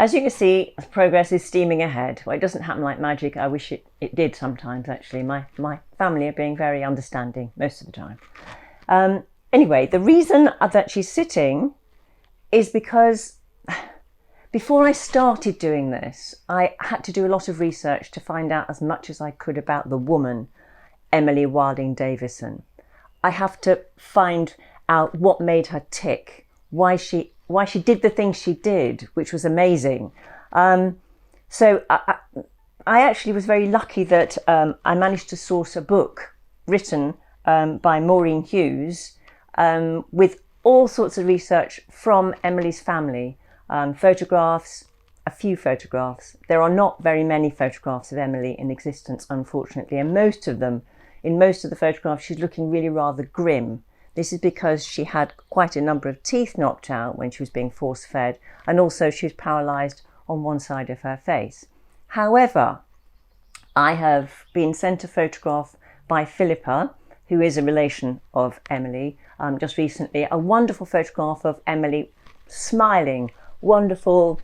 As you can see, progress is steaming ahead. Well, it doesn't happen like magic. I wish it did sometimes, actually. My family are being very understanding most of the time. Anyway, the reason that she's sitting is because before I started doing this, I had to do a lot of research to find out as much as I could about the woman, Emily Wilding Davison. I have to find out what made her tick, why she did the things she did, which was amazing. So I actually was very lucky that I managed to source a book written by Maureen Hughes with all sorts of research from Emily's family, photographs, a few photographs. There are not very many photographs of Emily in existence, unfortunately, and in most of the photographs, she's looking really rather grim. This is because she had quite a number of teeth knocked out when she was being force-fed, and also she was paralysed on one side of her face. However, I have been sent a photograph by Philippa, who is a relation of Emily, just recently, a wonderful photograph of Emily smiling, wonderful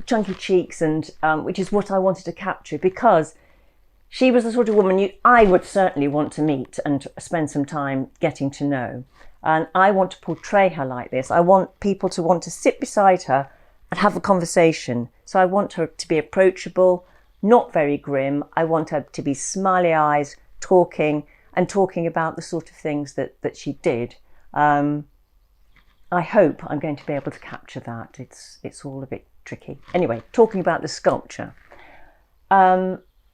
chunky cheeks, and which is what I wanted to capture, because she was the sort of woman I would certainly want to meet and spend some time getting to know. And I want to portray her like this. I want people to want to sit beside her and have a conversation. So I want her to be approachable, not very grim. I want her to be smiley eyes, talking about the sort of things that she did. I hope I'm going to be able to capture that. It's all a bit tricky. Anyway, talking about the sculpture.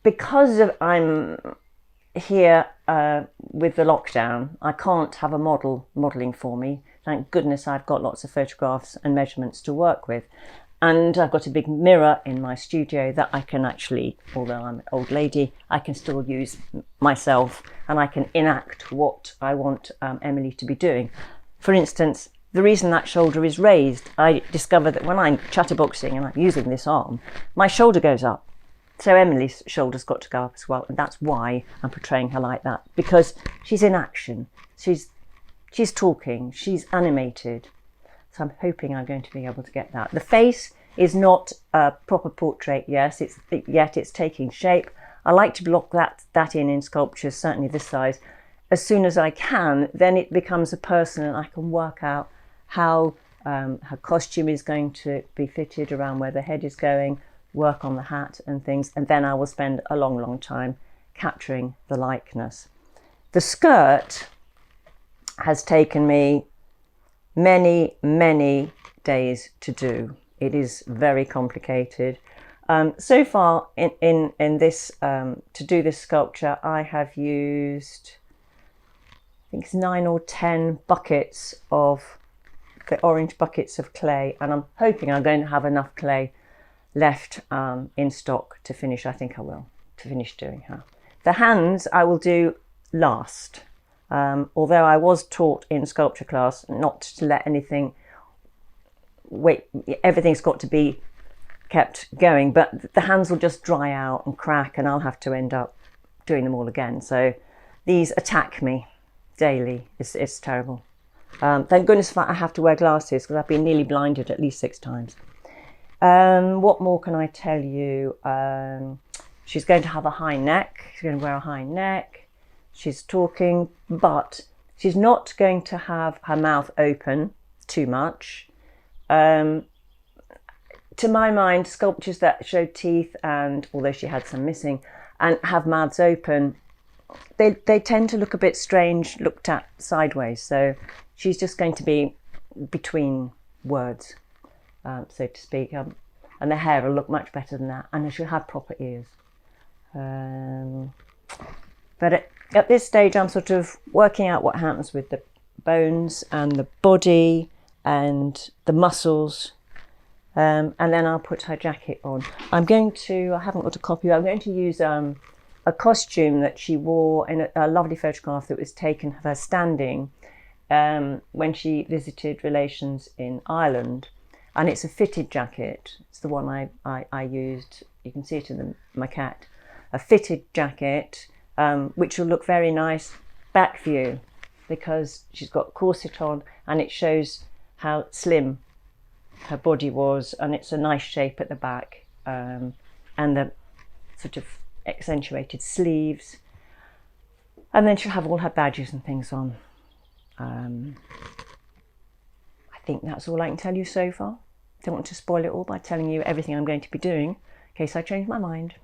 Because I'm here with the lockdown, I can't have a model modelling for me. Thank goodness I've got lots of photographs and measurements to work with. And I've got a big mirror in my studio that I can actually, although I'm an old lady, I can still use myself and I can enact what I want Emily to be doing. For instance, the reason that shoulder is raised, I discovered that when I'm chatterboxing and I'm using this arm, my shoulder goes up. So Emily's shoulder's got to go up as well, and that's why I'm portraying her like that, because she's in action, she's talking, she's animated. So I'm hoping I'm going to be able to get that. The face is not a proper portrait, yet it's taking shape. I like to block that in sculptures, certainly this size, as soon as I can. Then it becomes a person, and I can work out how her costume is going to be fitted around where the head is going, work on the hat and things, and then I will spend a long time capturing the likeness. The skirt has taken me many days to do. It is very complicated. So far in this to do this sculpture, I have used, I think it's 9 or 10 buckets of the orange buckets of clay, and I'm hoping I'm going to have enough clay left in stock to finish. I think I will, to finish doing her. The hands I will do last, although I was taught in sculpture class not to let anything wait, everything's got to be kept going, but the hands will just dry out and crack and I'll have to end up doing them all again. So these attack me daily. It's terrible. Thank goodness I have to wear glasses, because I've been nearly blinded at least 6 times. What more can I tell you? She's going to have a high neck. She's going to wear a high neck. She's talking, but she's not going to have her mouth open too much. To my mind, sculptures that show teeth, and although she had some missing, and have mouths open, they tend to look a bit strange looked at sideways. So she's just going to be between words, so to speak, and the hair will look much better than that, and she'll have proper ears. But at this stage I'm sort of working out what happens with the bones and the body and the muscles, and then I'll put her jacket on. I haven't got a copy, I'm going to use a costume that she wore in a lovely photograph that was taken of her standing when she visited relations in Ireland. And it's a fitted jacket. It's the one I used. You can see it in the maquette. A fitted jacket, which will look very nice back view, because she's got corset on and it shows how slim her body was, and it's a nice shape at the back, and the sort of accentuated sleeves, and then she'll have all her badges and things on. I think that's all I can tell you so far. Don't want to spoil it all by telling you everything I'm going to be doing in case I change my mind.